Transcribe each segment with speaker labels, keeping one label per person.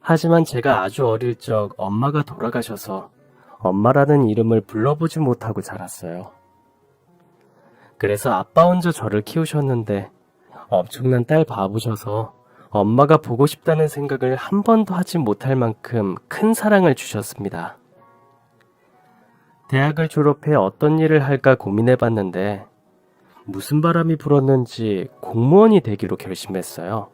Speaker 1: 하지만 제가 아주 어릴 적 엄마가 돌아가셔서 엄마라는 이름을 불러보지 못하고 자랐어요. 그래서 아빠 혼자 저를 키우셨는데 엄청난 딸 바보셔서 엄마가 보고 싶다는 생각을 한 번도 하지 못할 만큼 큰 사랑을 주셨습니다. 대학을 졸업해 어떤 일을 할까 고민해봤는데 무슨 바람이 불었는지 공무원이 되기로 결심했어요.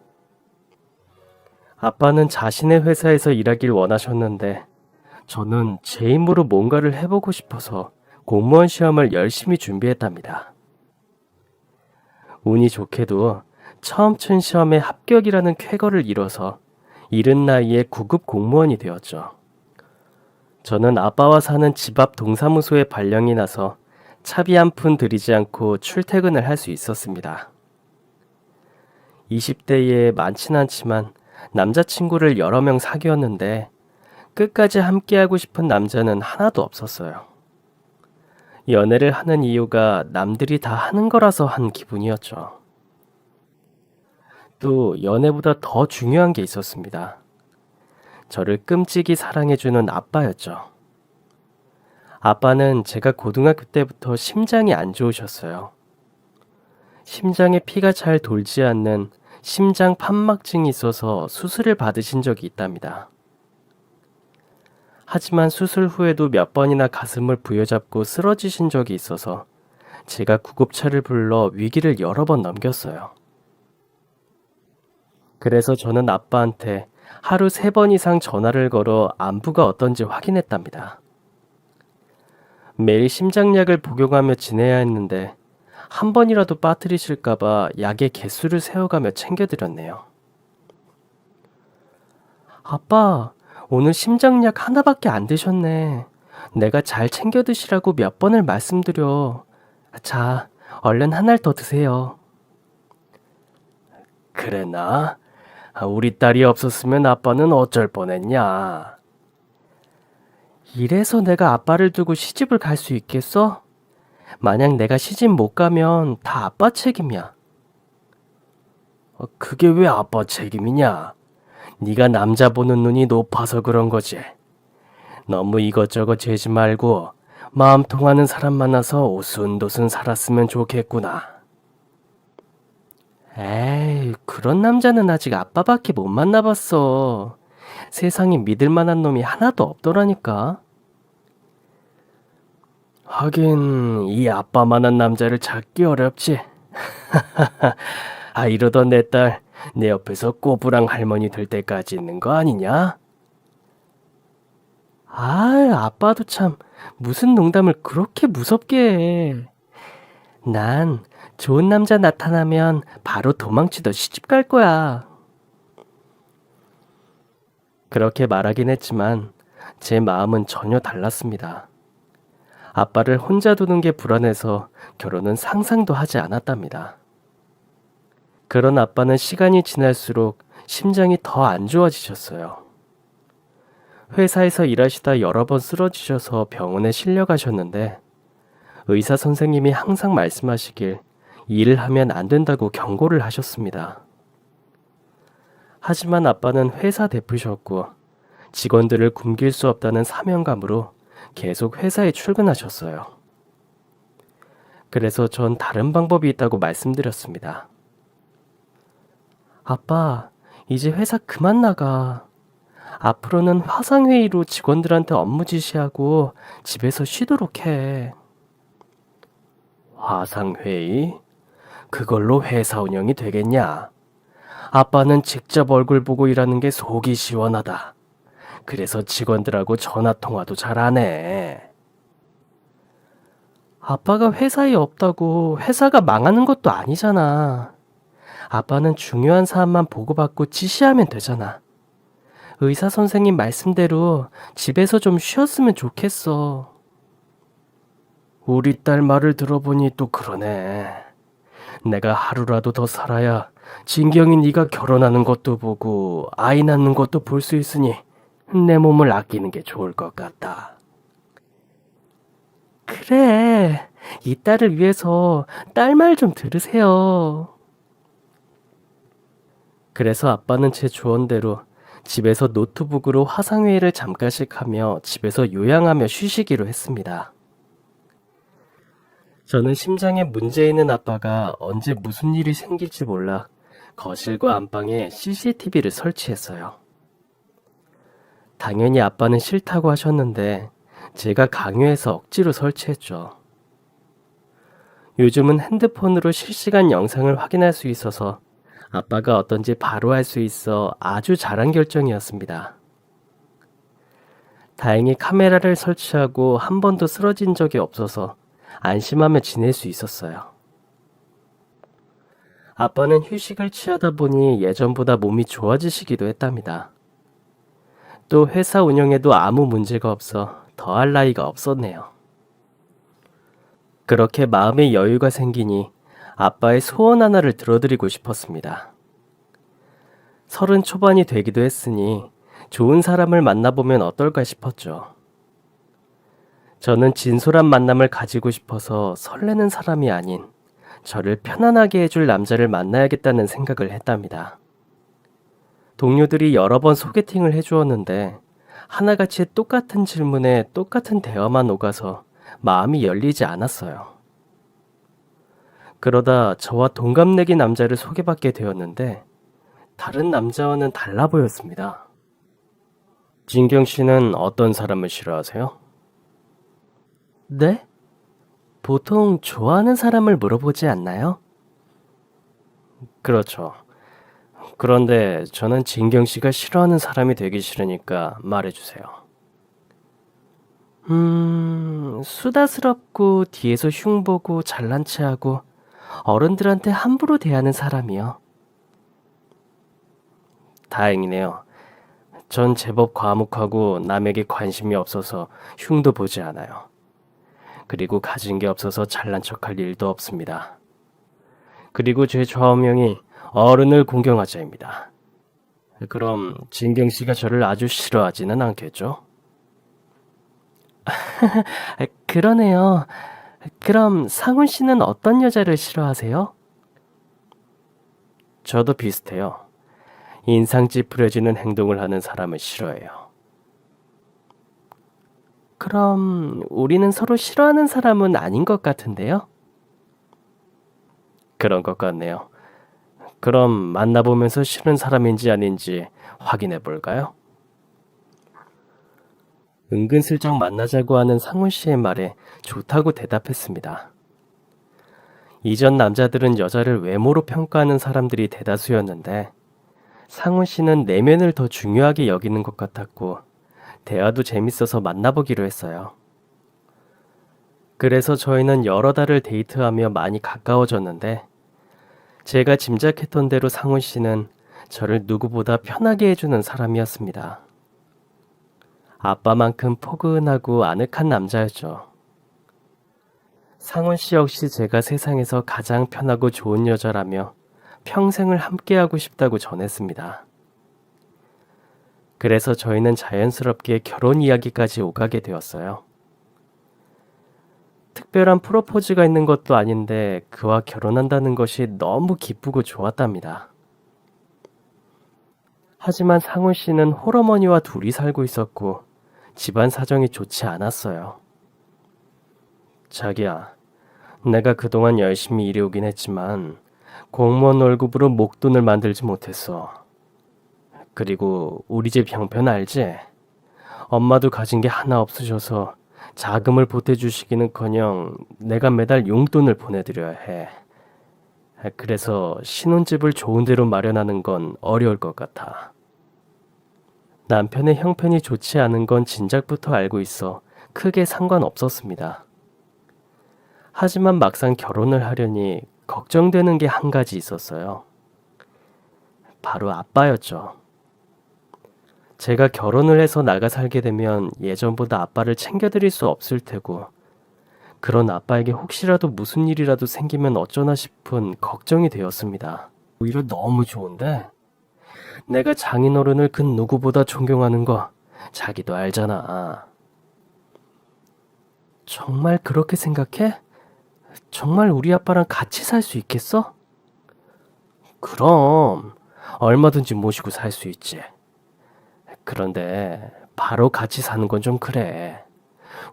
Speaker 1: 아빠는 자신의 회사에서 일하길 원하셨는데 저는 제 힘으로 뭔가를 해보고 싶어서 공무원 시험을 열심히 준비했답니다. 운이 좋게도 처음 친 시험에 합격이라는 쾌거를 이뤄서 이른 나이에 9급 공무원이 되었죠. 저는 아빠와 사는 집 앞 동사무소에 발령이 나서 차비 한 푼 들이지 않고 출퇴근을 할 수 있었습니다. 20대에 많진 않지만 남자친구를 여러 명 사귀었는데 끝까지 함께하고 싶은 남자는 하나도 없었어요. 연애를 하는 이유가 남들이 다 하는 거라서 한 기분이었죠. 또 연애보다 더 중요한 게 있었습니다. 저를 끔찍이 사랑해주는 아빠였죠. 아빠는 제가 고등학교 때부터 심장이 안 좋으셨어요. 심장에 피가 잘 돌지 않는 심장 판막증이 있어서 수술을 받으신 적이 있답니다. 하지만 수술 후에도 몇 번이나 가슴을 부여잡고 쓰러지신 적이 있어서 제가 구급차를 불러 위기를 여러 번 넘겼어요. 그래서 저는 아빠한테 하루 3번 이상 전화를 걸어 안부가 어떤지 확인했답니다. 매일 심장약을 복용하며 지내야 했는데 한 번이라도 빠뜨리실까봐 약의 개수를 세어가며 챙겨드렸네요. 아빠, 오늘 심장약 하나밖에 안 드셨네. 내가 잘 챙겨 드시라고 몇 번을 말씀드려. 자, 얼른 한 알 더 드세요. 그랬나? 우리 딸이 없었으면 아빠는 어쩔 뻔했냐? 이래서 내가 아빠를 두고 시집을 갈 수 있겠어? 만약 내가 시집 못 가면 다 아빠 책임이야. 그게 왜 아빠 책임이냐? 네가 남자 보는 눈이 높아서 그런 거지. 너무 이것저것 재지 말고 마음 통하는 사람 만나서 오순도순 살았으면 좋겠구나. 에이, 그런 남자는 아직 아빠밖에 못 만나봤어. 세상에 믿을 만한 놈이 하나도 없더라니까. 하긴 이 아빠만한 남자를 찾기 어렵지. 이러던 내 딸 내 옆에서 꼬부랑 할머니 될 때까지 있는 거 아니냐? 아빠도 참 무슨 농담을 그렇게 무섭게 해. 난 좋은 남자 나타나면 바로 도망치더 시집 갈 거야. 그렇게 말하긴 했지만 제 마음은 전혀 달랐습니다. 아빠를 혼자 두는 게 불안해서 결혼은 상상도 하지 않았답니다. 그런 아빠는 시간이 지날수록 심장이 더 안 좋아지셨어요. 회사에서 일하시다 여러 번 쓰러지셔서 병원에 실려가셨는데 의사 선생님이 항상 말씀하시길 일을 하면 안 된다고 경고를 하셨습니다. 하지만 아빠는 회사 대표셨고 직원들을 굶길 수 없다는 사명감으로 계속 회사에 출근하셨어요. 그래서 전 다른 방법이 있다고 말씀드렸습니다. 아빠, 이제 회사 그만 나가. 앞으로는 화상회의로 직원들한테 업무 지시하고 집에서 쉬도록 해. 화상회의? 그걸로 회사 운영이 되겠냐? 아빠는 직접 얼굴 보고 일하는 게 속이 시원하다. 그래서 직원들하고 전화통화도 잘 안 해. 아빠가 회사에 없다고 회사가 망하는 것도 아니잖아. 아빠는 중요한 사안만 보고받고 지시하면 되잖아. 의사 선생님 말씀대로 집에서 좀 쉬었으면 좋겠어. 우리 딸 말을 들어보니 또 그러네. 내가 하루라도 더 살아야 진경이 네가 결혼하는 것도 보고 아이 낳는 것도 볼 수 있으니 내 몸을 아끼는 게 좋을 것 같다. 그래, 이 딸을 위해서 딸 말 좀 들으세요. 그래서 아빠는 제 조언대로 집에서 노트북으로 화상회의를 잠깐씩 하며 집에서 요양하며 쉬시기로 했습니다. 저는 심장에 문제 있는 아빠가 언제 무슨 일이 생길지 몰라 거실과 안방에 CCTV를 설치했어요. 당연히 아빠는 싫다고 하셨는데 제가 강요해서 억지로 설치했죠. 요즘은 핸드폰으로 실시간 영상을 확인할 수 있어서 아빠가 어떤지 바로 알 수 있어 아주 잘한 결정이었습니다. 다행히 카메라를 설치하고 한 번도 쓰러진 적이 없어서 안심하며 지낼 수 있었어요. 아빠는 휴식을 취하다 보니 예전보다 몸이 좋아지시기도 했답니다. 또 회사 운영에도 아무 문제가 없어 더할 나위가 없었네요. 그렇게 마음의 여유가 생기니 아빠의 소원 하나를 들어드리고 싶었습니다. 30 초반이 되기도 했으니 좋은 사람을 만나보면 어떨까 싶었죠. 저는 진솔한 만남을 가지고 싶어서 설레는 사람이 아닌 저를 편안하게 해줄 남자를 만나야겠다는 생각을 했답니다. 동료들이 여러 번 소개팅을 해주었는데 하나같이 똑같은 질문에 똑같은 대화만 오가서 마음이 열리지 않았어요. 그러다 저와 동갑내기 남자를 소개받게 되었는데 다른 남자와는 달라 보였습니다. 진경 씨는 어떤 사람을 싫어하세요? 네? 보통 좋아하는 사람을 물어보지 않나요? 그렇죠. 그런데 저는 진경 씨가 싫어하는 사람이 되기 싫으니까 말해주세요. 수다스럽고 뒤에서 흉보고 잘난 체하고 어른들한테 함부로 대하는 사람이요. 다행이네요. 전 제법 과묵하고 남에게 관심이 없어서 흉도 보지 않아요. 그리고 가진 게 없어서 잘난 척할 일도 없습니다. 그리고 제 좌우명이 어른을 공경하자입니다. 그럼 진경 씨가 저를 아주 싫어하지는 않겠죠? 그러네요. 그럼 상훈 씨는 어떤 여자를 싫어하세요? 저도 비슷해요. 인상 찌푸려지는 행동을 하는 사람을 싫어해요. 그럼 우리는 서로 싫어하는 사람은 아닌 것 같은데요? 그런 것 같네요. 그럼 만나보면서 싫은 사람인지 아닌지 확인해 볼까요? 은근슬쩍 만나자고 하는 상훈 씨의 말에 좋다고 대답했습니다. 이전 남자들은 여자를 외모로 평가하는 사람들이 대다수였는데 상훈 씨는 내면을 더 중요하게 여기는 것 같았고 대화도 재밌어서 만나보기로 했어요. 그래서 저희는 여러 달을 데이트하며 많이 가까워졌는데 제가 짐작했던 대로 상훈 씨는 저를 누구보다 편하게 해주는 사람이었습니다. 아빠만큼 포근하고 아늑한 남자였죠. 상훈 씨 역시 제가 세상에서 가장 편하고 좋은 여자라며 평생을 함께하고 싶다고 전했습니다. 그래서 저희는 자연스럽게 결혼 이야기까지 오가게 되었어요. 특별한 프로포즈가 있는 것도 아닌데 그와 결혼한다는 것이 너무 기쁘고 좋았답니다. 하지만 상훈 씨는 홀어머니와 둘이 살고 있었고 집안 사정이 좋지 않았어요. 자기야, 내가 그동안 열심히 일해오긴 했지만 공무원 월급으로 목돈을 만들지 못했어. 그리고 우리 집 형편 알지? 엄마도 가진 게 하나 없으셔서 자금을 보태주시기는커녕 내가 매달 용돈을 보내드려야 해. 그래서 신혼집을 좋은 데로 마련하는 건 어려울 것 같아. 남편의 형편이 좋지 않은 건 진작부터 알고 있어 크게 상관없었습니다. 하지만 막상 결혼을 하려니 걱정되는 게 한 가지 있었어요. 바로 아빠였죠. 제가 결혼을 해서 나가 살게 되면 예전보다 아빠를 챙겨드릴 수 없을 테고 그런 아빠에게 혹시라도 무슨 일이라도 생기면 어쩌나 싶은 걱정이 되었습니다. 오히려 너무 좋은데 내가 장인어른을 그 누구보다 존경하는 거 자기도 알잖아. 정말 그렇게 생각해? 정말 우리 아빠랑 같이 살 수 있겠어? 그럼 얼마든지 모시고 살 수 있지. 그런데 바로 같이 사는 건 좀 그래.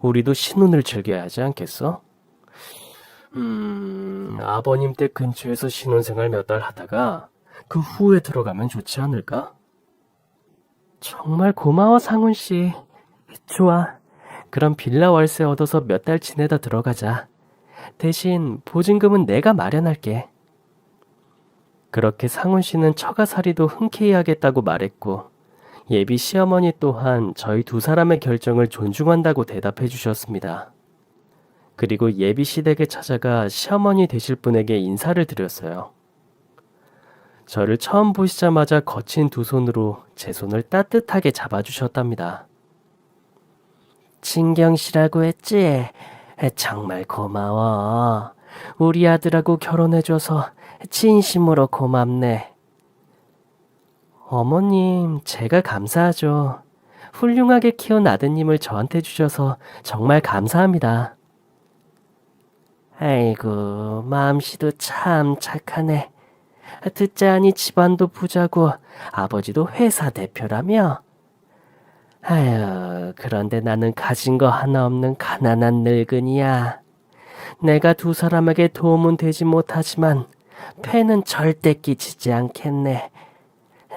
Speaker 1: 우리도 신혼을 즐겨야 하지 않겠어? 아버님 댁 근처에서 신혼생활 몇 달 하다가 그 후에 들어가면 좋지 않을까? 정말 고마워, 상훈 씨. 좋아. 그럼 빌라 월세 얻어서 몇 달 지내다 들어가자. 대신 보증금은 내가 마련할게. 그렇게 상훈 씨는 처가살이도 흔쾌히 하겠다고 말했고, 예비 시어머니 또한 저희 두 사람의 결정을 존중한다고 대답해 주셨습니다. 그리고 예비 시댁에 찾아가 시어머니 되실 분에게 인사를 드렸어요. 저를 처음 보시자마자 거친 두 손으로 제 손을 따뜻하게 잡아주셨답니다. 진경 씨라고 했지? 정말 고마워. 우리 아들하고 결혼해줘서 진심으로 고맙네. 어머님, 제가 감사하죠. 훌륭하게 키운 아드님을 저한테 주셔서 정말 감사합니다. 아이고, 마음씨도 참 착하네. 듣자하니 집안도 부자고 아버지도 회사 대표라며? 아유, 그런데 나는 가진 거 하나 없는 가난한 늙은이야. 내가 두 사람에게 도움은 되지 못하지만 패는 절대 끼치지 않겠네.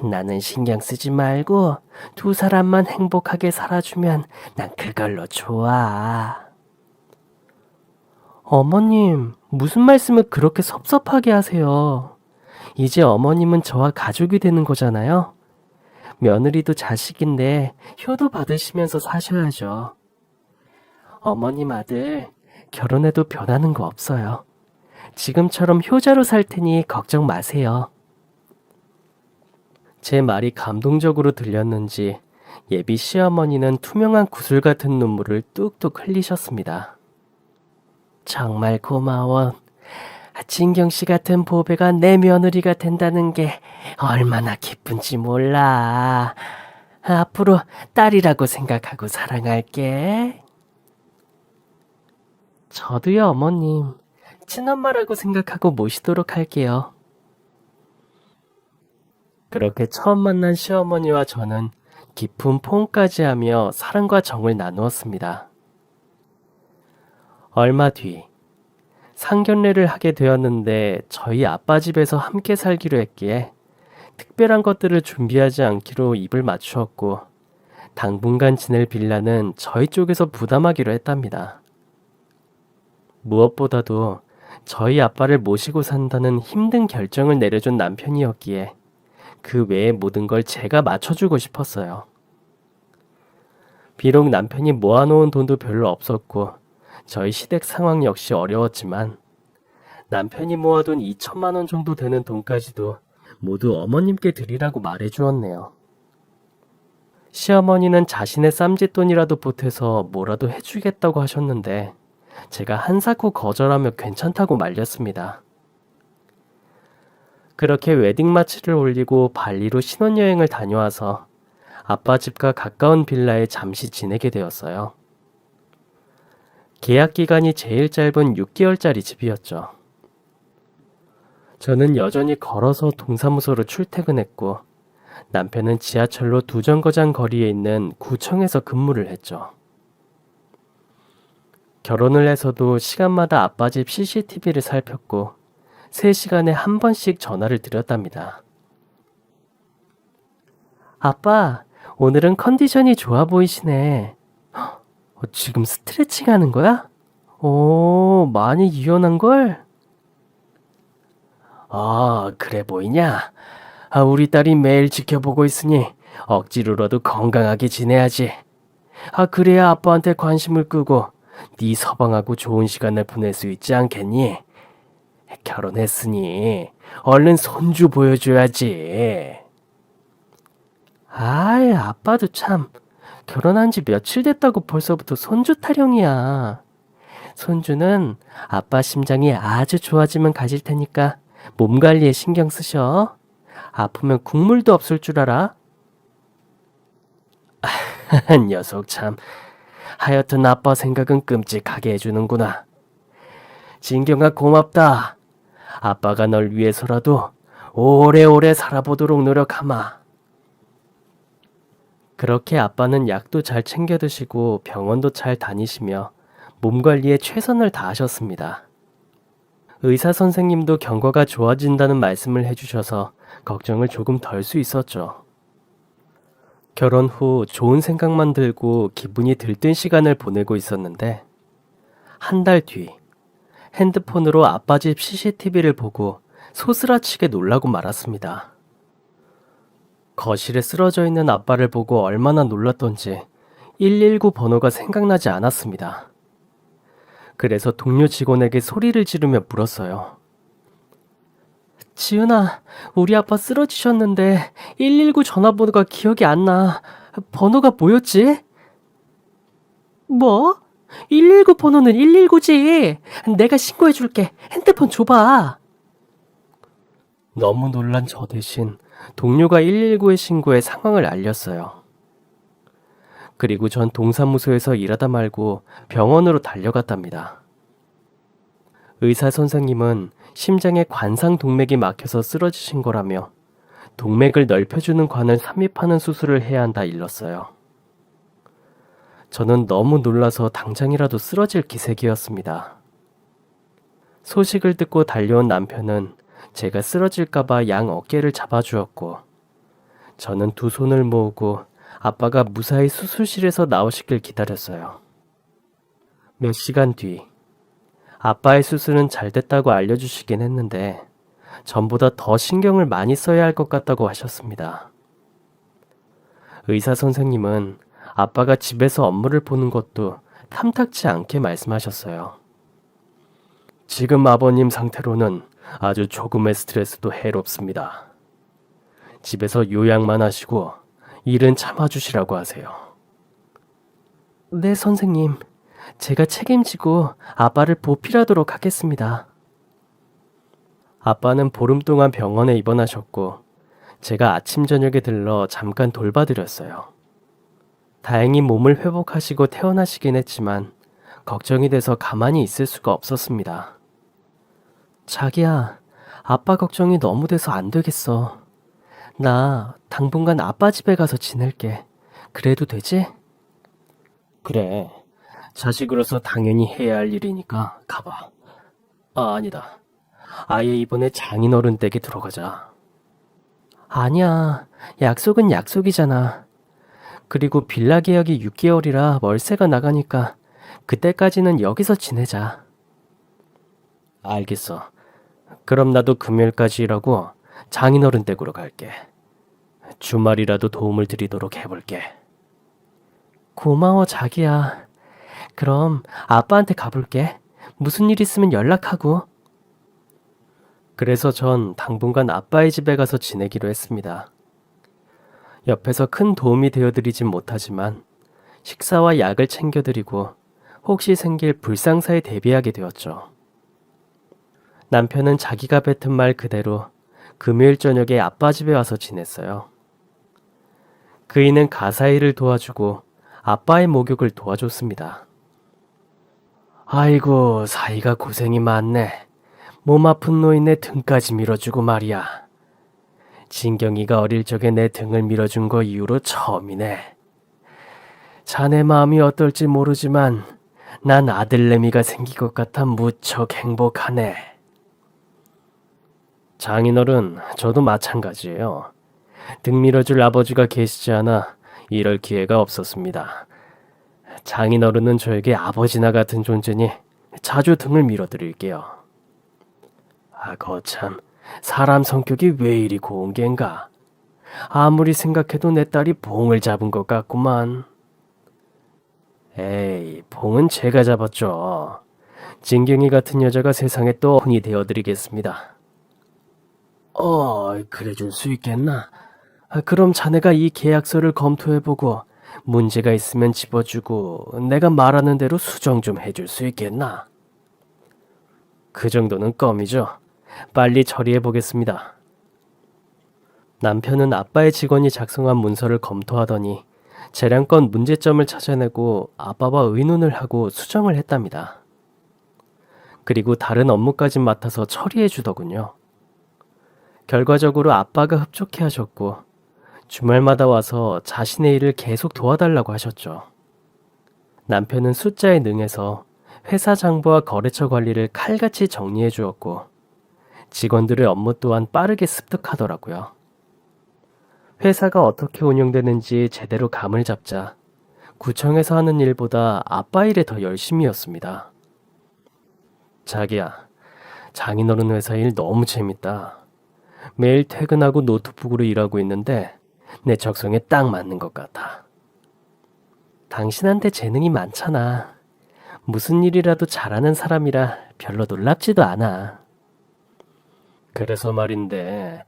Speaker 1: 나는 신경 쓰지 말고 두 사람만 행복하게 살아주면 난 그걸로 좋아. 어머님, 무슨 말씀을 그렇게 섭섭하게 하세요? 이제 어머님은 저와 가족이 되는 거잖아요. 며느리도 자식인데 효도 받으시면서 사셔야죠. 어머님 아들, 결혼해도 변하는 거 없어요. 지금처럼 효자로 살 테니 걱정 마세요. 제 말이 감동적으로 들렸는지 예비 시어머니는 투명한 구슬 같은 눈물을 뚝뚝 흘리셨습니다. 정말 고마워. 진경 씨 같은 보배가 내 며느리가 된다는 게 얼마나 기쁜지 몰라. 앞으로 딸이라고 생각하고 사랑할게. 저도요, 어머님. 친엄마라고 생각하고 모시도록 할게요. 그렇게 처음 만난 시어머니와 저는 깊은 포옹까지 하며 사랑과 정을 나누었습니다. 얼마 뒤 상견례를 하게 되었는데 저희 아빠 집에서 함께 살기로 했기에 특별한 것들을 준비하지 않기로 입을 맞추었고 당분간 지낼 빌라는 저희 쪽에서 부담하기로 했답니다. 무엇보다도 저희 아빠를 모시고 산다는 힘든 결정을 내려준 남편이었기에 그 외의 모든 걸 제가 맞춰주고 싶었어요. 비록 남편이 모아놓은 돈도 별로 없었고 저희 시댁 상황 역시 어려웠지만 남편이 모아둔 2천만 원 정도 되는 돈까지도 모두 어머님께 드리라고 말해주었네요. 시어머니는 자신의 쌈짓돈이라도 보태서 뭐라도 해주겠다고 하셨는데 제가 한사코 거절하며 괜찮다고 말렸습니다. 그렇게 웨딩 마치를 올리고 발리로 신혼여행을 다녀와서 아빠 집과 가까운 빌라에 잠시 지내게 되었어요. 계약 기간이 제일 짧은 6개월짜리 집이었죠. 저는 여전히 걸어서 동사무소로 출퇴근했고 남편은 지하철로 2정거장 거리에 있는 구청에서 근무를 했죠. 결혼을 해서도 시간마다 아빠 집 CCTV를 살폈고 3시간에 한 번씩 전화를 드렸답니다. 아빠, 오늘은 컨디션이 좋아 보이시네. 지금 스트레칭 하는 거야? 오, 많이 유연한걸? 아, 그래 보이냐? 우리 딸이 매일 지켜보고 있으니 억지로라도 건강하게 지내야지. 그래야 아빠한테 관심을 끄고 네 서방하고 좋은 시간을 보낼 수 있지 않겠니? 결혼했으니 얼른 손주 보여줘야지. 아이, 아빠도 참. 결혼한 지 며칠 됐다고 벌써부터 손주 타령이야. 손주는 아빠 심장이 아주 좋아지면 가질 테니까 몸 관리에 신경 쓰셔. 아프면 국물도 없을 줄 알아. 녀석 참. 하여튼 아빠 생각은 끔찍하게 해주는구나. 진경아 고맙다. 아빠가 널 위해서라도 오래오래 살아보도록 노력하마. 그렇게 아빠는 약도 잘 챙겨 드시고 병원도 잘 다니시며 몸 관리에 최선을 다하셨습니다. 의사 선생님도 경과가 좋아진다는 말씀을 해주셔서 걱정을 조금 덜 수 있었죠. 결혼 후 좋은 생각만 들고 기분이 들뜬 시간을 보내고 있었는데, 한 달 뒤 핸드폰으로 아빠 집 CCTV를 보고 소스라치게 놀라고 말았습니다. 거실에 쓰러져 있는 아빠를 보고 얼마나 놀랐던지 119 번호가 생각나지 않았습니다. 그래서 동료 직원에게 소리를 지르며 물었어요. 지은아, 우리 아빠 쓰러지셨는데 119 전화번호가 기억이 안 나. 번호가 뭐였지? 뭐? 119 번호는 119지. 내가 신고해줄게. 핸드폰 줘봐. 너무 놀란 저 대신 동료가 119에 신고해 상황을 알렸어요. 그리고 전 동사무소에서 일하다 말고 병원으로 달려갔답니다. 의사 선생님은 심장에 관상 동맥이 막혀서 쓰러지신 거라며 동맥을 넓혀주는 관을 삽입하는 수술을 해야 한다 일렀어요. 저는 너무 놀라서 당장이라도 쓰러질 기색이었습니다. 소식을 듣고 달려온 남편은 제가 쓰러질까봐 양 어깨를 잡아주었고, 저는 두 손을 모으고 아빠가 무사히 수술실에서 나오시길 기다렸어요. 몇 시간 뒤, 아빠의 수술은 잘 됐다고 알려주시긴 했는데 전보다 더 신경을 많이 써야 할 것 같다고 하셨습니다. 의사 선생님은 아빠가 집에서 업무를 보는 것도 탐탁지 않게 말씀하셨어요. 지금 아버님 상태로는 아주 조금의 스트레스도 해롭습니다. 집에서 요양만 하시고 일은 참아주시라고 하세요. 네, 선생님. 제가 책임지고 아빠를 보필하도록 하겠습니다. 아빠는 보름 동안 병원에 입원하셨고 제가 아침 저녁에 들러 잠깐 돌봐드렸어요. 다행히 몸을 회복하시고 퇴원하시긴 했지만 걱정이 돼서 가만히 있을 수가 없었습니다. 자기야, 아빠 걱정이 너무 돼서 안 되겠어. 나 당분간 아빠 집에 가서 지낼게. 그래도 되지? 그래. 자식으로서 당연히 해야 할 일이니까 가봐. 아니다. 아예 이번에 장인어른 댁에 들어가자. 아니야. 약속은 약속이잖아. 그리고 빌라 계약이 6개월이라 월세가 나가니까 그때까지는 여기서 지내자. 알겠어. 그럼 나도 금요일까지 일하고 장인어른 댁으로 갈게. 주말이라도 도움을 드리도록 해볼게. 고마워, 자기야. 그럼 아빠한테 가볼게. 무슨 일 있으면 연락하고. 그래서 전 당분간 아빠의 집에 가서 지내기로 했습니다. 옆에서 큰 도움이 되어드리진 못하지만 식사와 약을 챙겨드리고 혹시 생길 불상사에 대비하게 되었죠. 남편은 자기가 뱉은 말 그대로 금요일 저녁에 아빠 집에 와서 지냈어요. 그이는 가사일을 도와주고 아빠의 목욕을 도와줬습니다. 아이고, 사이가 고생이 많네. 몸 아픈 노인네 등까지 밀어주고 말이야. 진경이가 어릴 적에 내 등을 밀어준 거 이후로 처음이네. 자네 마음이 어떨지 모르지만 난 아들내미가 생긴 것 같아 무척 행복하네. 장인어른, 저도 마찬가지예요. 등 밀어줄 아버지가 계시지 않아 이럴 기회가 없었습니다. 장인어른은 저에게 아버지나 같은 존재니 자주 등을 밀어드릴게요. 아, 거참, 사람 성격이 왜 이리 고운 겐가? 아무리 생각해도 내 딸이 봉을 잡은 것 같구만. 에이, 봉은 제가 잡았죠. 진경이 같은 여자가 세상에 또 혼이 되어드리겠습니다. 그래줄 수 있겠나? 그럼 자네가 이 계약서를 검토해보고 문제가 있으면 집어주고 내가 말하는 대로 수정 좀 해줄 수 있겠나? 그 정도는 껌이죠. 빨리 처리해보겠습니다. 남편은 아빠의 직원이 작성한 문서를 검토하더니 재량권 문제점을 찾아내고 아빠와 의논을 하고 수정을 했답니다. 그리고 다른 업무까지 맡아서 처리해주더군요. 결과적으로 아빠가 흡족해 하셨고 주말마다 와서 자신의 일을 계속 도와달라고 하셨죠. 남편은 숫자에 능해서 회사 장부와 거래처 관리를 칼같이 정리해 주었고 직원들의 업무 또한 빠르게 습득하더라고요. 회사가 어떻게 운영되는지 제대로 감을 잡자 구청에서 하는 일보다 아빠 일에 더 열심히였습니다. 자기야, 장인어른 회사 일 너무 재밌다. 매일 퇴근하고 노트북으로 일하고 있는데 내 적성에 딱 맞는 것 같아. 당신한테 재능이 많잖아. 무슨 일이라도 잘하는 사람이라 별로 놀랍지도 않아. 그래서 말인데,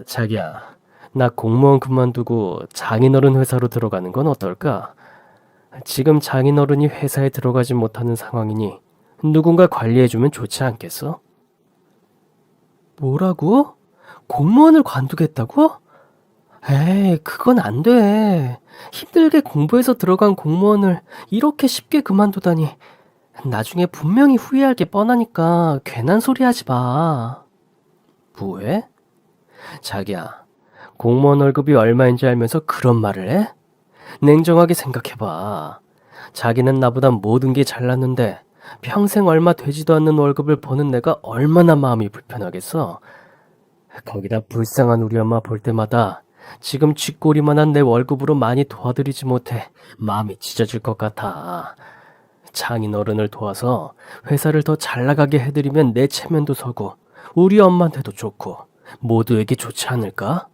Speaker 1: 자기야, 나 공무원 그만두고 장인어른 회사로 들어가는 건 어떨까? 지금 장인어른이 회사에 들어가지 못하는 상황이니 누군가 관리해주면 좋지 않겠어? 뭐라고? 공무원을 관두겠다고? 에이, 그건 안 돼. 힘들게 공부해서 들어간 공무원을 이렇게 쉽게 그만두다니. 나중에 분명히 후회할 게 뻔하니까 괜한 소리 하지 마. 뭐해? 자기야, 공무원 월급이 얼마인지 알면서 그런 말을 해? 냉정하게 생각해봐. 자기는 나보다 모든 게 잘났는데 평생 얼마 되지도 않는 월급을 버는 내가 얼마나 마음이 불편하겠어. 거기다 불쌍한 우리 엄마 볼 때마다 지금 쥐꼬리만한 내 월급으로 많이 도와드리지 못해 마음이 찢어질 것 같아. 장인어른을 도와서 회사를 더 잘 나가게 해드리면 내 체면도 서고 우리 엄마한테도 좋고 모두에게 좋지 않을까?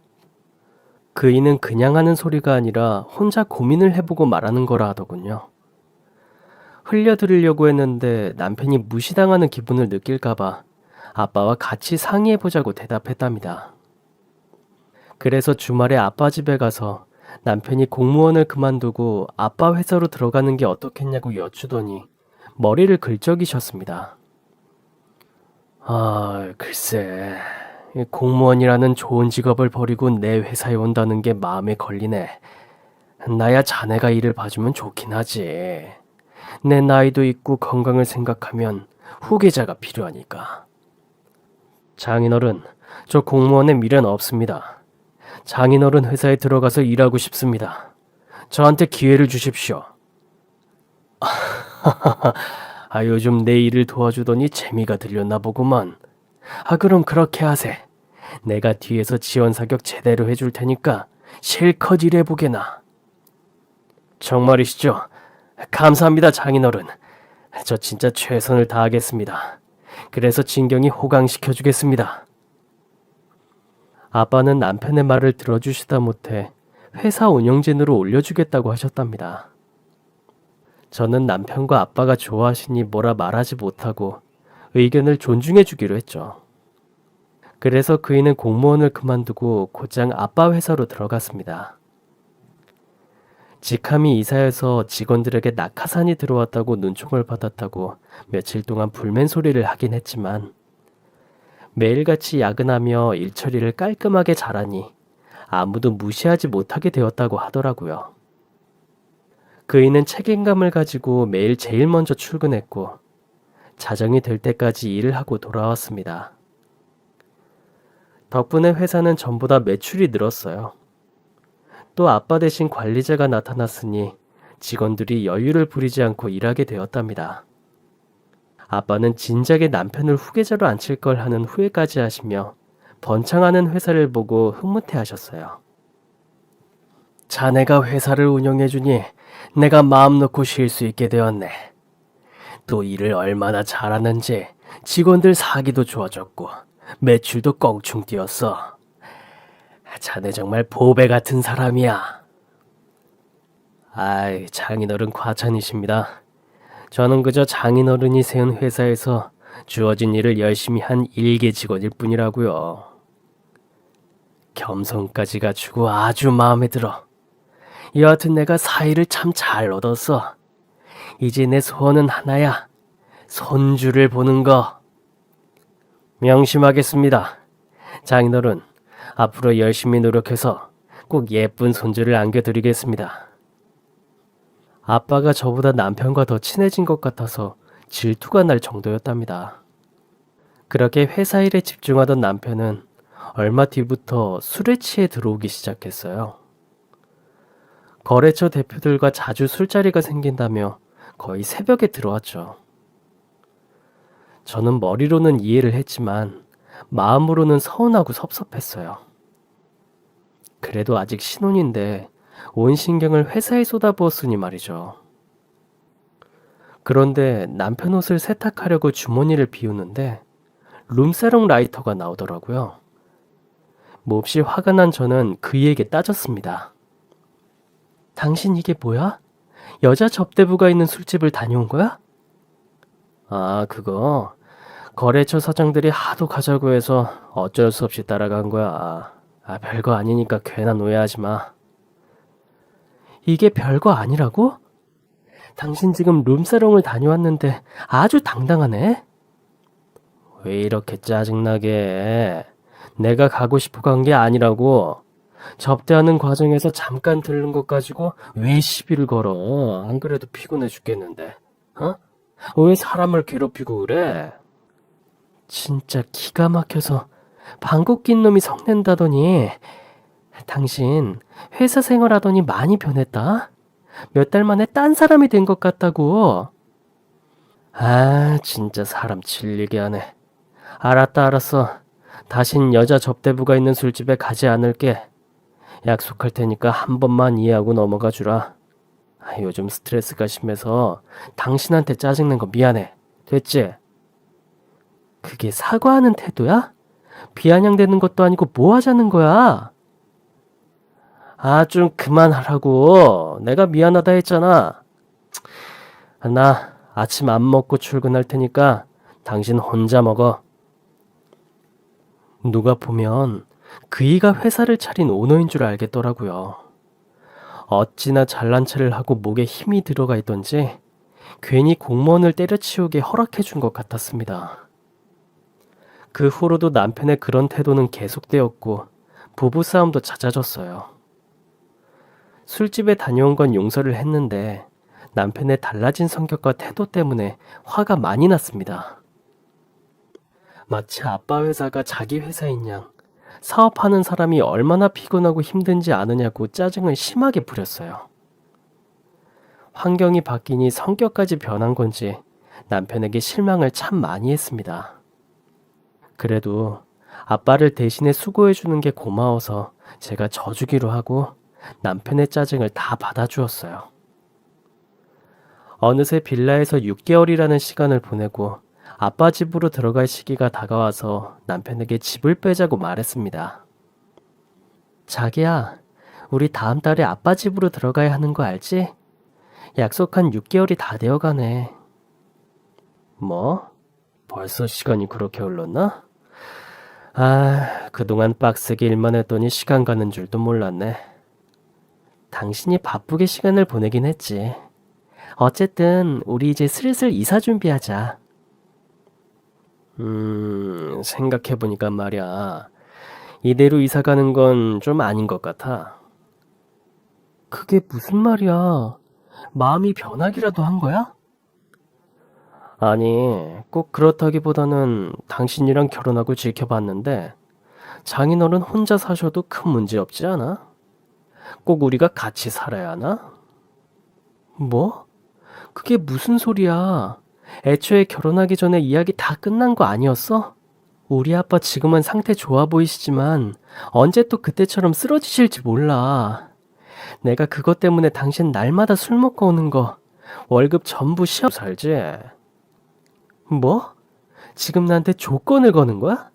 Speaker 1: 그이는 그냥 하는 소리가 아니라 혼자 고민을 해보고 말하는 거라 하더군요. 흘려들으려고 했는데 남편이 무시당하는 기분을 느낄까봐 아빠와 같이 상의해보자고 대답했답니다. 그래서 주말에 아빠 집에 가서 남편이 공무원을 그만두고 아빠 회사로 들어가는 게 어떻겠냐고 여쭈더니 머리를 긁적이셨습니다. 글쎄, 공무원이라는 좋은 직업을 버리고 내 회사에 온다는 게 마음에 걸리네. 나야 자네가 일을 봐주면 좋긴 하지. 내 나이도 있고 건강을 생각하면 후계자가 필요하니까. 장인어른, 저 공무원의 미래는 없습니다. 장인어른 회사에 들어가서 일하고 싶습니다. 저한테 기회를 주십시오. 요즘 내 일을 도와주더니 재미가 들렸나 보구만. 그럼 그렇게 하세. 내가 뒤에서 지원 사격 제대로 해줄 테니까 실컷 일해보게나. 정말이시죠? 감사합니다, 장인어른. 저 진짜 최선을 다하겠습니다. 그래서 진경이 호강시켜주겠습니다. 아빠는 남편의 말을 들어주시다 못해 회사 운영진으로 올려주겠다고 하셨답니다. 저는 남편과 아빠가 좋아하시니 뭐라 말하지 못하고 의견을 존중해주기로 했죠. 그래서 그이는 공무원을 그만두고 곧장 아빠 회사로 들어갔습니다. 직함이 이사여서 직원들에게 낙하산이 들어왔다고 눈총을 받았다고 며칠 동안 불맨소리를 하긴 했지만 매일같이 야근하며 일처리를 깔끔하게 잘하니 아무도 무시하지 못하게 되었다고 하더라고요. 그이는 책임감을 가지고 매일 제일 먼저 출근했고 자정이 될 때까지 일을 하고 돌아왔습니다. 덕분에 회사는 전보다 매출이 늘었어요. 또 아빠 대신 관리자가 나타났으니 직원들이 여유를 부리지 않고 일하게 되었답니다. 아빠는 진작에 남편을 후계자로 앉힐 걸 하는 후회까지 하시며 번창하는 회사를 보고 흐뭇해 하셨어요. 자네가 회사를 운영해주니 내가 마음 놓고 쉴 수 있게 되었네. 또 일을 얼마나 잘하는지 직원들 사기도 좋아졌고 매출도 껑충 뛰었어. 자네 정말 보배 같은 사람이야. 장인어른 과찬이십니다. 저는 그저 장인어른이 세운 회사에서 주어진 일을 열심히 한 일개 직원일 뿐이라고요. 겸손까지 갖추고 아주 마음에 들어. 여하튼 내가 사이를 참 잘 얻었어. 이제 내 소원은 하나야. 손주를 보는 거. 명심하겠습니다. 장인어른, 앞으로 열심히 노력해서 꼭 예쁜 손주를 안겨드리겠습니다. 아빠가 저보다 남편과 더 친해진 것 같아서 질투가 날 정도였답니다. 그렇게 회사 일에 집중하던 남편은 얼마 뒤부터 술에 취해 들어오기 시작했어요. 거래처 대표들과 자주 술자리가 생긴다며 거의 새벽에 들어왔죠. 저는 머리로는 이해를 했지만 마음으로는 서운하고 섭섭했어요. 그래도 아직 신혼인데 온 신경을 회사에 쏟아부었으니 말이죠. 그런데 남편 옷을 세탁하려고 주머니를 비우는데 룸사롱 라이터가 나오더라고요. 몹시 화가 난 저는 그이에게 따졌습니다. 당신 이게 뭐야? 여자 접대부가 있는 술집을 다녀온 거야? 아, 그거 거래처 사장들이 하도 가자고 해서 어쩔 수 없이 따라간 거야. 별거 아니니까 괜한 오해하지 마. 이게 별거 아니라고? 당신 지금 룸사롱을 다녀왔는데 아주 당당하네? 왜 이렇게 짜증나게 해? 내가 가고 싶어 간 게 아니라고. 접대하는 과정에서 잠깐 들른 것 가지고 왜 시비를 걸어? 안 그래도 피곤해 죽겠는데. 어? 왜 사람을 괴롭히고 그래? 진짜 기가 막혀서 방귀 낀 놈이 성낸다더니. 당신 회사 생활하더니 많이 변했다? 몇 달 만에 딴 사람이 된 것 같다고. 진짜 사람 질리게 하네. 알았어. 다신 여자 접대부가 있는 술집에 가지 않을게. 약속할 테니까 한 번만 이해하고 넘어가 주라. 요즘 스트레스가 심해서 당신한테 짜증낸 거 미안해. 됐지? 그게 사과하는 태도야? 비아냥대는 것도 아니고 뭐 하자는 거야? 좀 그만하라고. 내가 미안하다 했잖아. 나 아침 안 먹고 출근할 테니까 당신 혼자 먹어. 누가 보면 그이가 회사를 차린 오너인 줄 알겠더라고요. 어찌나 잘난 체를 하고 목에 힘이 들어가 있던지 괜히 공무원을 때려치우게 허락해 준 것 같았습니다. 그 후로도 남편의 그런 태도는 계속되었고 부부싸움도 잦아졌어요. 술집에 다녀온 건 용서를 했는데 남편의 달라진 성격과 태도 때문에 화가 많이 났습니다. 마치 아빠 회사가 자기 회사인 양 사업하는 사람이 얼마나 피곤하고 힘든지 아느냐고 짜증을 심하게 부렸어요. 환경이 바뀌니 성격까지 변한 건지 남편에게 실망을 참 많이 했습니다. 그래도 아빠를 대신해 수고해주는 게 고마워서 제가 져주기로 하고 남편의 짜증을 다 받아주었어요. 어느새 빌라에서 6개월이라는 시간을 보내고 아빠 집으로 들어갈 시기가 다가와서 남편에게 집을 빼자고 말했습니다. 자기야, 우리 다음 달에 아빠 집으로 들어가야 하는 거 알지? 약속한 6개월이 다 되어가네. 뭐? 벌써 시간이 그렇게 흘렀나? 그동안 빡세게 일만 했더니 시간 가는 줄도 몰랐네. 당신이 바쁘게 시간을 보내긴 했지. 어쨌든 우리 이제 슬슬 이사 준비하자. 생각해보니까 말이야. 이대로 이사 가는 건 좀 아닌 것 같아. 그게 무슨 말이야? 마음이 변하기라도 한 거야? 아니, 꼭 그렇다기보다는 당신이랑 결혼하고 지켜봤는데 장인어른 혼자 사셔도 큰 문제 없지 않아? 꼭 우리가 같이 살아야 하나? 뭐? 그게 무슨 소리야? 애초에 결혼하기 전에 이야기 다 끝난 거 아니었어? 우리 아빠 지금은 상태 좋아 보이시지만 언제 또 그때처럼 쓰러지실지 몰라. 내가 그것 때문에 당신 날마다 술 먹고 오는 거 월급 전부 시험 살지? 뭐? 지금 나한테 조건을 거는 거야?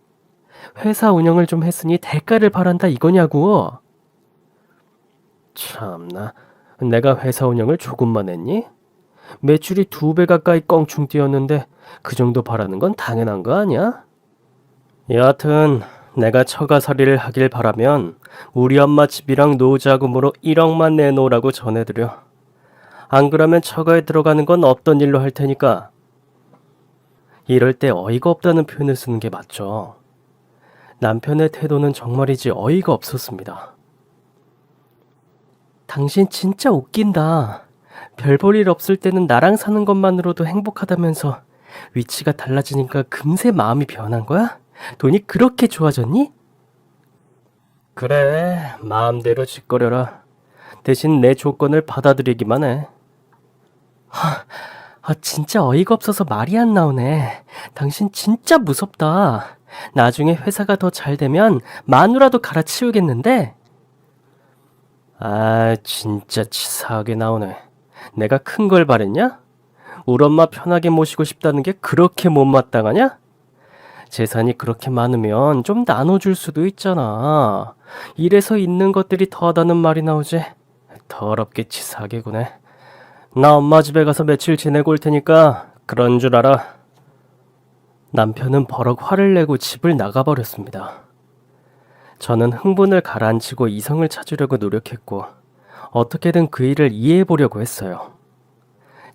Speaker 1: 회사 운영을 좀 했으니 대가를 바란다 이거냐고? 참나, 내가 회사 운영을 조금만 했니? 매출이 2배 가까이 껑충 뛰었는데 그 정도 바라는 건 당연한 거 아니야? 여하튼 내가 처가살이를 하길 바라면 우리 엄마 집이랑 노후자금으로 1억만 내놓으라고 전해드려. 안 그러면 처가에 들어가는 건 없던 일로 할 테니까. 이럴 때 어이가 없다는 표현을 쓰는 게 맞죠. 남편의 태도는 정말이지 어이가 없었습니다. 당신 진짜 웃긴다. 별 볼 일 없을 때는 나랑 사는 것만으로도 행복하다면서 위치가 달라지니까 금세 마음이 변한 거야? 돈이 그렇게 좋아졌니? 그래, 마음대로 짓거려라. 대신 내 조건을 받아들이기만 해. 진짜 어이가 없어서 말이 안 나오네. 당신 진짜 무섭다. 나중에 회사가 더 잘 되면 마누라도 갈아치우겠는데? 진짜 치사하게 나오네. 내가 큰 걸 바랬냐? 우리 엄마 편하게 모시고 싶다는 게 그렇게 못마땅하냐? 재산이 그렇게 많으면 좀 나눠줄 수도 있잖아. 이래서 있는 것들이 더하다는 말이 나오지. 더럽게 치사하게 구네. 나 엄마 집에 가서 며칠 지내고 올 테니까 그런 줄 알아. 남편은 버럭 화를 내고 집을 나가버렸습니다. 저는 흥분을 가라앉히고 이성을 찾으려고 노력했고 어떻게든 그 일을 이해해 보려고 했어요.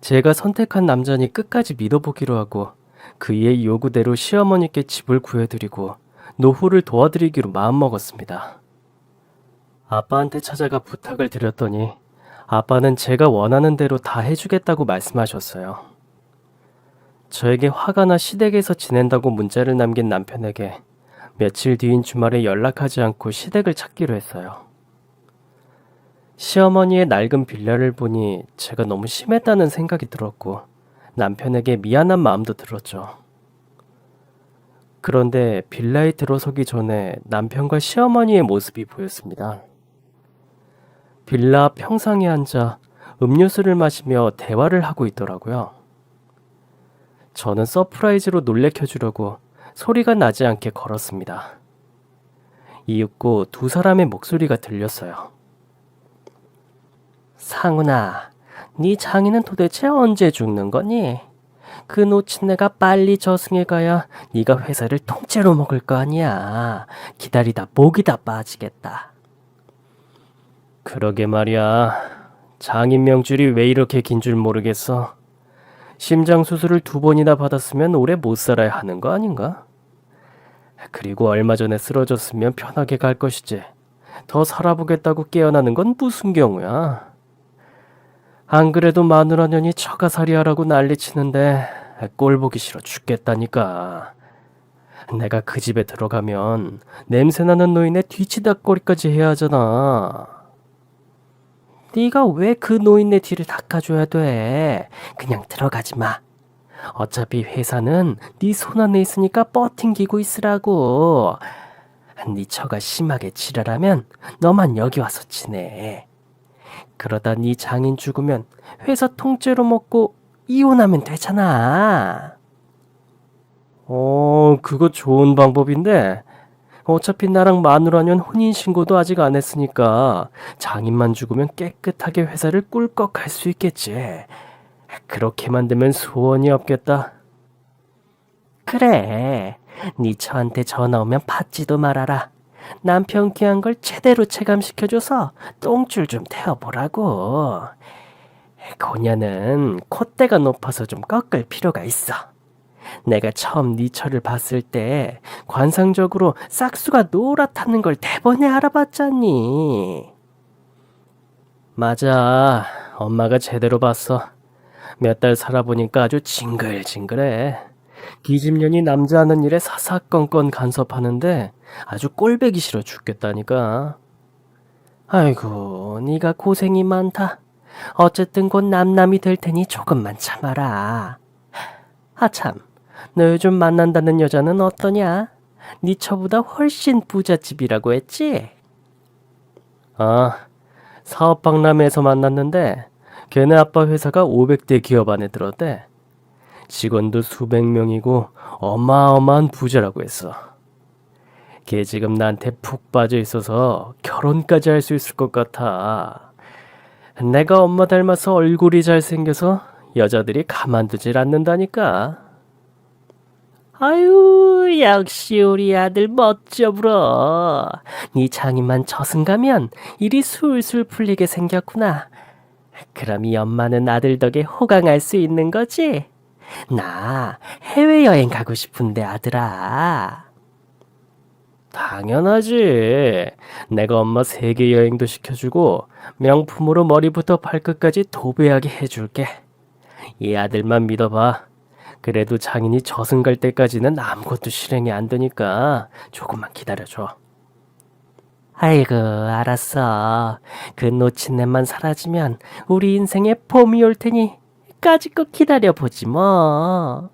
Speaker 1: 제가 선택한 남자니 끝까지 믿어보기로 하고 그의 요구대로 시어머니께 집을 구해드리고 노후를 도와드리기로 마음먹었습니다. 아빠한테 찾아가 부탁을 드렸더니 아빠는 제가 원하는 대로 다 해주겠다고 말씀하셨어요. 저에게 화가 나 시댁에서 지낸다고 문자를 남긴 남편에게 며칠 뒤인 주말에 연락하지 않고 시댁을 찾기로 했어요. 시어머니의 낡은 빌라를 보니 제가 너무 심했다는 생각이 들었고 남편에게 미안한 마음도 들었죠. 그런데 빌라에 들어서기 전에 남편과 시어머니의 모습이 보였습니다. 빌라 평상에 앉아 음료수를 마시며 대화를 하고 있더라고요. 저는 서프라이즈로 놀래켜주려고 소리가 나지 않게 걸었습니다. 이윽고 두 사람의 목소리가 들렸어요. 상훈아, 네 장인은 도대체 언제 죽는 거니? 그 노친네가 빨리 저승에 가야 네가 회사를 통째로 먹을 거 아니야. 기다리다 목이 다 빠지겠다. 그러게 말이야. 장인 명줄이 왜 이렇게 긴 줄 모르겠어. 심장 수술을 2번이나 받았으면 오래 못 살아야 하는 거 아닌가? 그리고 얼마 전에 쓰러졌으면 편하게 갈 것이지. 더 살아보겠다고 깨어나는 건 무슨 경우야? 안 그래도 마누라년이 처가살이하라고 난리치는데 꼴 보기 싫어 죽겠다니까. 내가 그 집에 들어가면 냄새나는 노인의 뒤치다거리까지 해야 하잖아. 네가 왜 그 노인네 뒤를 닦아줘야 돼? 그냥 들어가지 마. 어차피 회사는 네 손 안에 있으니까 버팅기고 있으라고. 네 처가 심하게 지랄하면 너만 여기 와서 지내. 그러다 네 장인 죽으면 회사 통째로 먹고 이혼하면 되잖아. 그거 좋은 방법인데 어차피 나랑 마누라년 혼인신고도 아직 안 했으니까 장인만 죽으면 깨끗하게 회사를 꿀꺽 할 수 있겠지. 그렇게만 되면 소원이 없겠다. 그래, 네 처한테 전화 오면 받지도 말아라. 남편 귀한 걸 제대로 체감시켜줘서 똥줄 좀 태워보라고. 고녀는 콧대가 높아서 좀 꺾을 필요가 있어. 내가 처음 네 처를 봤을 때 관상적으로 싹수가 노랗다는 걸 대번에 알아봤잖니. 맞아, 엄마가 제대로 봤어. 몇 달 살아보니까 아주 징글징글해. 기집년이 남자 하는 일에 사사건건 간섭하는데 아주 꼴배기 싫어 죽겠다니까. 아이고, 네가 고생이 많다. 어쨌든 곧 남남이 될 테니 조금만 참아라. 참, 너 요즘 만난다는 여자는 어떠냐? 네 처보다 훨씬 부잣집이라고 했지? 사업박람회에서 만났는데 걔네 아빠 회사가 500대 기업 안에 들었대. 직원도 수백 명이고 어마어마한 부자라고 했어. 걔 지금 나한테 푹 빠져 있어서 결혼까지 할 수 있을 것 같아. 내가 엄마 닮아서 얼굴이 잘생겨서 여자들이 가만두질 않는다니까. 아유, 역시 우리 아들 멋져 불어. 네 장인만 저승 가면 일이 술술 풀리게 생겼구나. 그럼 이 엄마는 아들 덕에 호강할 수 있는 거지? 나 해외여행 가고 싶은데 아들아. 당연하지. 내가 엄마 세계 여행도 시켜주고 명품으로 머리부터 발끝까지 도배하게 해줄게. 이 아들만 믿어봐. 그래도 장인이 저승 갈 때까지는 아무것도 실행이 안 되니까 조금만 기다려줘. 아이고, 알았어. 그 놓친 애만 사라지면 우리 인생에 봄이 올 테니 까짓것 기다려보지 뭐.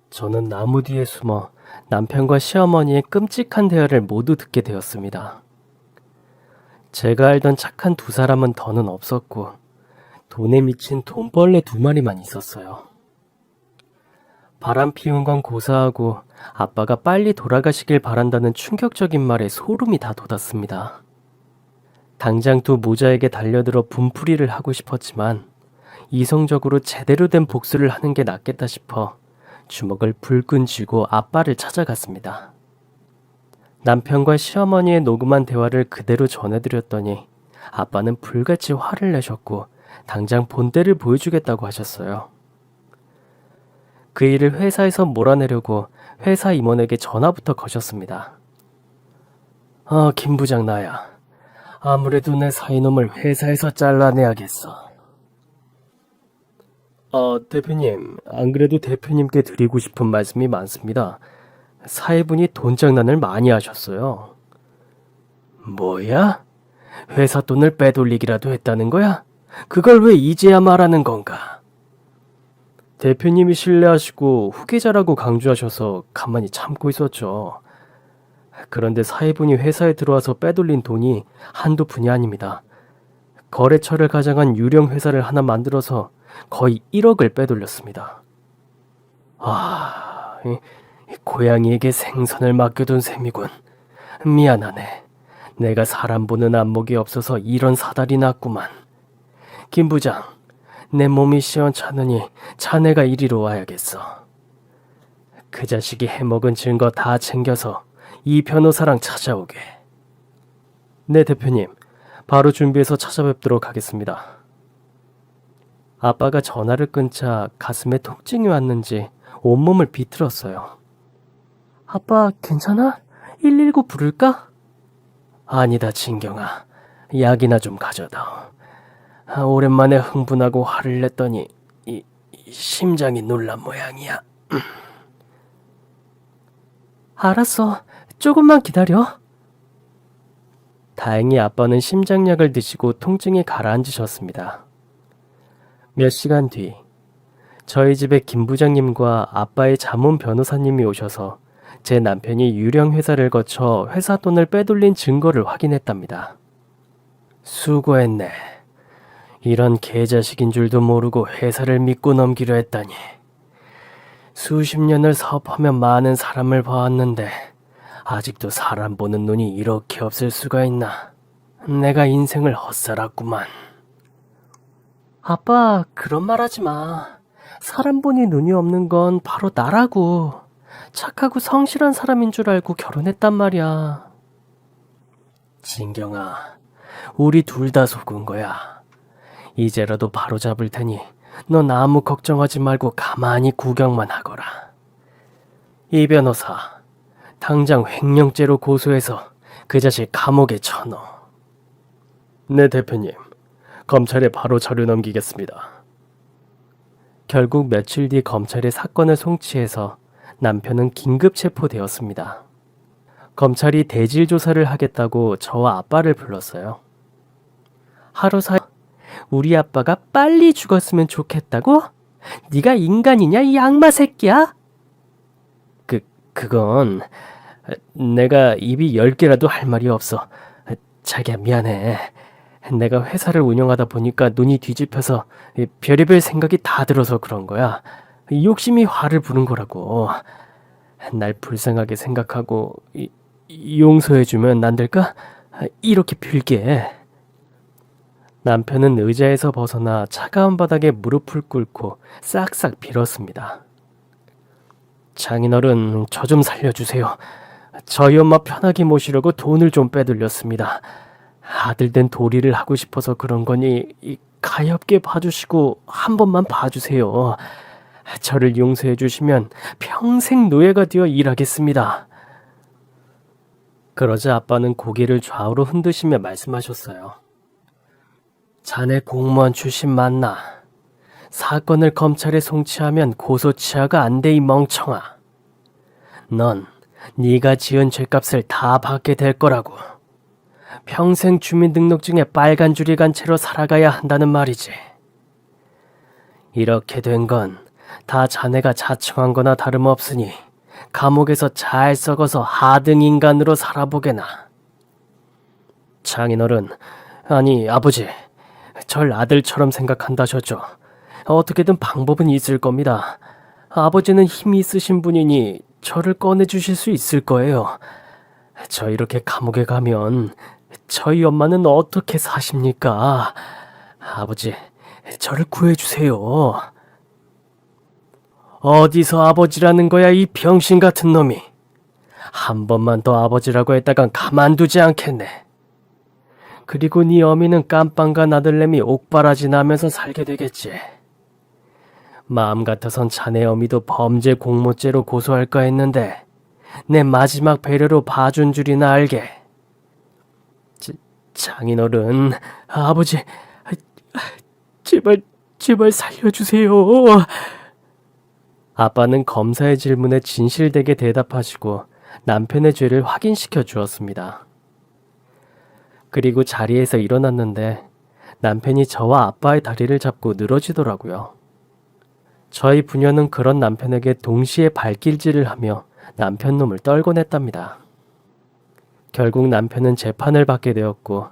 Speaker 1: 저는 나무 뒤에 숨어 남편과 시어머니의 끔찍한 대화를 모두 듣게 되었습니다. 제가 알던 착한 두 사람은 더는 없었고 돈에 미친 돈벌레 두 마리만 있었어요. 바람 피운 건 고사하고 아빠가 빨리 돌아가시길 바란다는 충격적인 말에 소름이 다 돋았습니다. 당장 두 모자에게 달려들어 분풀이를 하고 싶었지만 이성적으로 제대로 된 복수를 하는 게 낫겠다 싶어 주먹을 불끈 쥐고 아빠를 찾아갔습니다. 남편과 시어머니의 녹음한 대화를 그대로 전해드렸더니 아빠는 불같이 화를 내셨고 당장 본때를 보여주겠다고 하셨어요. 그 일을 회사에서 몰아내려고 회사 임원에게 전화부터 거셨습니다. 김 부장 나야. 아무래도 내 사이놈을 회사에서 잘라내야겠어. 대표님, 안 그래도 대표님께 드리고 싶은 말씀이 많습니다. 사회분이 돈 장난을 많이 하셨어요. 뭐야? 회사 돈을 빼돌리기라도 했다는 거야? 그걸 왜 이제야 말하는 건가? 대표님이 신뢰하시고 후계자라고 강조하셔서 가만히 참고 있었죠. 그런데 사회분이 회사에 들어와서 빼돌린 돈이 한두 푼이 아닙니다. 거래처를 가장한 유령 회사를 하나 만들어서 거의 1억을 빼돌렸습니다. 이 고양이에게 생선을 맡겨둔 셈이군. 미안하네. 내가 사람 보는 안목이 없어서 이런 사달이 났구만. 김 부장, 내 몸이 시원찮으니 자네가 이리로 와야겠어. 그 자식이 해먹은 증거 다 챙겨서 이 변호사랑 찾아오게. 네, 대표님. 바로 준비해서 찾아뵙도록 하겠습니다. 아빠가 전화를 끊자 가슴에 통증이 왔는지 온몸을 비틀었어요. 아빠, 괜찮아? 119 부를까? 아니다, 진경아. 약이나 좀 가져다오. 오랜만에 흥분하고 화를 냈더니 이 심장이 놀란 모양이야. 알았어. 조금만 기다려. 다행히 아빠는 심장약을 드시고 통증이 가라앉으셨습니다. 몇 시간 뒤, 저희 집에 김 부장님과 아빠의 자문 변호사님이 오셔서 제 남편이 유령 회사를 거쳐 회사 돈을 빼돌린 증거를 확인했답니다. 수고했네. 이런 개자식인 줄도 모르고 회사를 믿고 넘기려 했다니. 수십 년을 사업하며 많은 사람을 봐왔는데 아직도 사람 보는 눈이 이렇게 없을 수가 있나. 내가 인생을 헛살았구만. 아빠, 그런 말 하지 마. 사람 보니 눈이 없는 건 바로 나라고. 착하고 성실한 사람인 줄 알고 결혼했단 말이야. 진경아, 우리 둘 다 속은 거야. 이제라도 바로 잡을 테니 넌 아무 걱정하지 말고 가만히 구경만 하거라. 이 변호사, 당장 횡령죄로 고소해서 그 자식 감옥에 쳐넣어. 네, 대표님. 검찰에 바로 자료 넘기겠습니다. 결국 며칠 뒤 검찰에 사건을 송치해서 남편은 긴급 체포되었습니다. 검찰이 대질 조사를 하겠다고 저와 아빠를 불렀어요. 하루 사이 우리 아빠가 빨리 죽었으면 좋겠다고? 네가 인간이냐, 이 악마 새끼야? 그건 내가 입이 10개라도 할 말이 없어. 자기야, 미안해. 내가 회사를 운영하다 보니까 눈이 뒤집혀서 별의별 생각이 다 들어서 그런 거야. 욕심이 화를 부른 거라고. 날 불쌍하게 생각하고 용서해주면 안 될까? 이렇게 빌게. 남편은 의자에서 벗어나 차가운 바닥에 무릎을 꿇고 싹싹 빌었습니다. 장인어른, 저 좀 살려주세요. 저희 엄마 편하게 모시려고 돈을 좀 빼돌렸습니다. 아들 된 도리를 하고 싶어서 그런 거니 가엾게 봐주시고 한 번만 봐주세요. 저를 용서해 주시면 평생 노예가 되어 일하겠습니다. 그러자 아빠는 고개를 좌우로 흔드시며 말씀하셨어요. 자네 공무원 출신 맞나? 사건을 검찰에 송치하면 고소치하가 안 돼, 이 멍청아. 넌 네가 지은 죄값을 다 받게 될 거라고. 평생 주민등록증에 빨간 줄이 간 채로 살아가야 한다는 말이지. 이렇게 된 건 다 자네가 자청한 거나 다름없으니 감옥에서 잘 썩어서 하등인간으로 살아보게나. 장인어른, 아니 아버지, 절 아들처럼 생각한다셨죠. 어떻게든 방법은 있을 겁니다. 아버지는 힘이 있으신 분이니 저를 꺼내주실 수 있을 거예요. 저 이렇게 감옥에 가면 저희 엄마는 어떻게 사십니까? 아버지, 저를 구해주세요. 어디서 아버지라는 거야, 이 병신 같은 놈이. 한 번만 더 아버지라고 했다간 가만두지 않겠네. 그리고 네 어미는 깜빵간 아들내미 옥바라지 나면서 살게 되겠지. 마음 같아선 자네 어미도 범죄 공모죄로 고소할까 했는데 내 마지막 배려로 봐준 줄이나 알게. 장인어른, 아버지, 제발 살려주세요. 아빠는 검사의 질문에 진실되게 대답하시고 남편의 죄를 확인시켜 주었습니다. 그리고 자리에서 일어났는데 남편이 저와 아빠의 다리를 잡고 늘어지더라고요. 저희 부녀는 그런 남편에게 동시에 발길질을 하며 남편 놈을 떨곤 했답니다. 결국 남편은 재판을 받게 되었고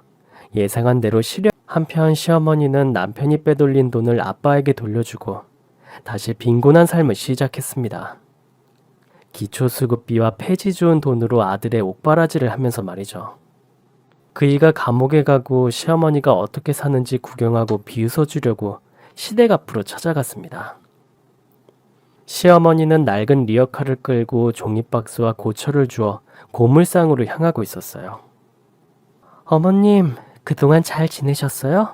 Speaker 1: 예상한 대로 실형. 한편 시어머니는 남편이 빼돌린 돈을 아빠에게 돌려주고 다시 빈곤한 삶을 시작했습니다. 기초수급비와 폐지 주운 돈으로 아들의 옥바라지를 하면서 말이죠. 그이가 감옥에 가고 시어머니가 어떻게 사는지 구경하고 비웃어 주려고 시댁 앞으로 찾아갔습니다. 시어머니는 낡은 리어카를 끌고 종이박스와 고철을 주어 고물상으로 향하고 있었어요. 어머님, 그동안 잘 지내셨어요?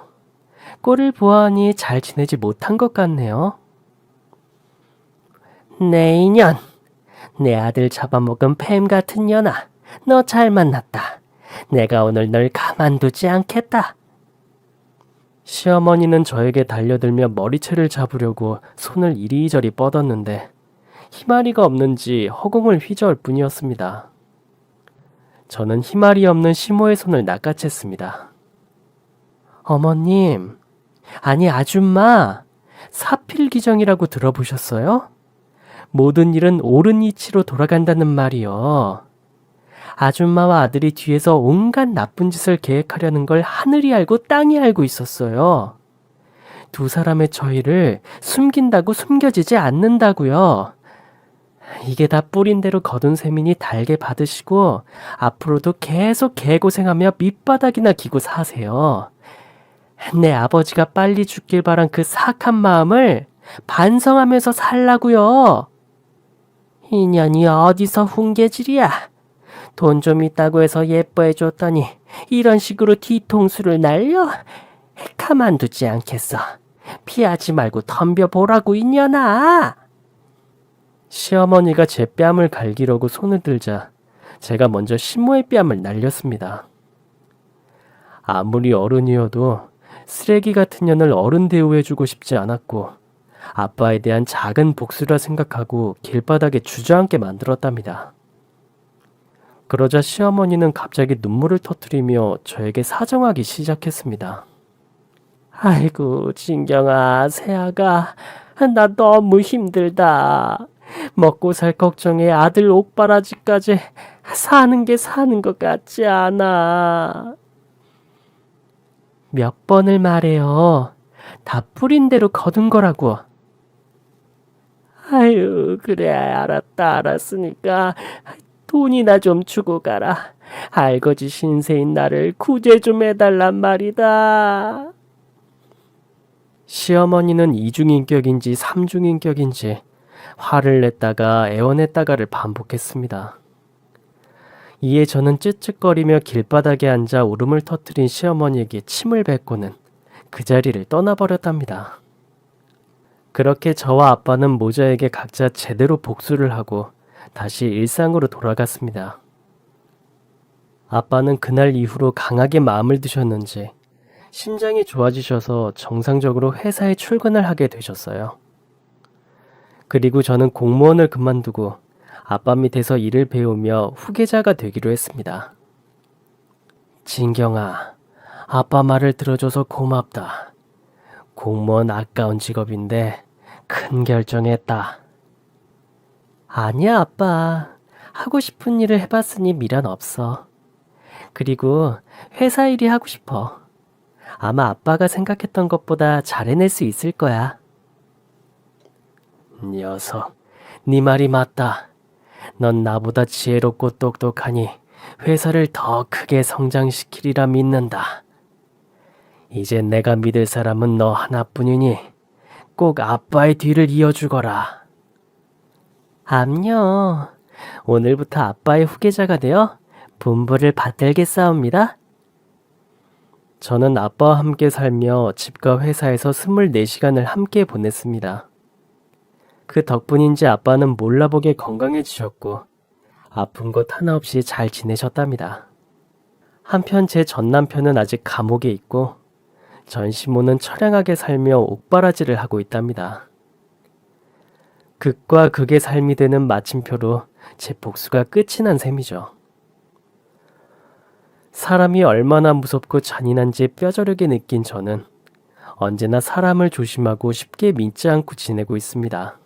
Speaker 1: 꼴을 보아하니 잘 지내지 못한 것 같네요. 내 인연, 내 아들 잡아먹은 뱀 같은 년아, 너 잘 만났다. 내가 오늘 널 가만두지 않겠다. 시어머니는 저에게 달려들며 머리채를 잡으려고 손을 이리저리 뻗었는데 희마리가 없는지 허공을 휘저을 뿐이었습니다. 저는 희마리 없는 시모의 손을 낚아챘습니다. 어머님, 아니 아줌마, 사필귀정이라고 들어보셨어요? 모든 일은 옳은 이치로 돌아간다는 말이요. 아줌마와 아들이 뒤에서 온갖 나쁜 짓을 계획하려는 걸 하늘이 알고 땅이 알고 있었어요. 두 사람의 저희를 숨긴다고 숨겨지지 않는다고요. 이게 다 뿌린 대로 거둔 셈이니 달게 받으시고 앞으로도 계속 개고생하며 밑바닥이나 기고 사세요. 내 아버지가 빨리 죽길 바란 그 사악한 마음을 반성하면서 살라고요. 인연이 어디서 훈계질이야. 돈 좀 있다고 해서 예뻐해 줬더니 이런 식으로 뒤통수를 날려? 가만두지 않겠어. 피하지 말고 덤벼보라고 이년아. 시어머니가 제 뺨을 갈기려고 손을 들자 제가 먼저 시모의 뺨을 날렸습니다. 아무리 어른이어도 쓰레기 같은 년을 어른 대우해주고 싶지 않았고 아빠에 대한 작은 복수라 생각하고 길바닥에 주저앉게 만들었답니다. 그러자 시어머니는 갑자기 눈물을 터뜨리며 저에게 사정하기 시작했습니다. 아이고 진경아, 새아가, 나 너무 힘들다. 먹고 살 걱정에 아들 옥바라지까지 사는 게 사는 것 같지 않아. 몇 번을 말해요. 다 뿌린 대로 거둔 거라고. 아유, 그래, 알았으니까 돈이나 좀 주고 가라. 알거지 신세인 나를 구제 좀 해달란 말이다. 시어머니는 이중인격인지 삼중인격인지 화를 냈다가 애원했다가를 반복했습니다. 이에 저는 쯧쯧거리며 길바닥에 앉아 울음을 터뜨린 시어머니에게 침을 뱉고는 그 자리를 떠나버렸답니다. 그렇게 저와 아빠는 모자에게 각자 제대로 복수를 하고 다시 일상으로 돌아갔습니다. 아빠는 그날 이후로 강하게 마음을 드셨는지 심장이 좋아지셔서 정상적으로 회사에 출근을 하게 되셨어요. 그리고 저는 공무원을 그만두고 아빠 밑에서 일을 배우며 후계자가 되기로 했습니다. 진경아, 아빠 말을 들어줘서 고맙다. 공무원 아까운 직업인데 큰 결정했다. 아니야, 아빠. 하고 싶은 일을 해봤으니 미련 없어. 그리고 회사 일이 하고 싶어. 아마 아빠가 생각했던 것보다 잘 해낼 수 있을 거야. 녀석, 네 말이 맞다. 넌 나보다 지혜롭고 똑똑하니 회사를 더 크게 성장시키리라 믿는다. 이제 내가 믿을 사람은 너 하나뿐이니 꼭 아빠의 뒤를 이어주거라. 암요. 오늘부터 아빠의 후계자가 되어 분부를 받들겠사옵니다. 저는 아빠와 함께 살며 집과 회사에서 24시간을 함께 보냈습니다. 그 덕분인지 아빠는 몰라보게 건강해지셨고 아픈 것 하나 없이 잘 지내셨답니다. 한편 제 전남편은 아직 감옥에 있고 전시모는 처량하게 살며 옥바라지를 하고 있답니다. 극과 극의 삶이 되는 마침표로 제 복수가 끝이 난 셈이죠. 사람이 얼마나 무섭고 잔인한지 뼈저리게 느낀 저는 언제나 사람을 조심하고 쉽게 믿지 않고 지내고 있습니다.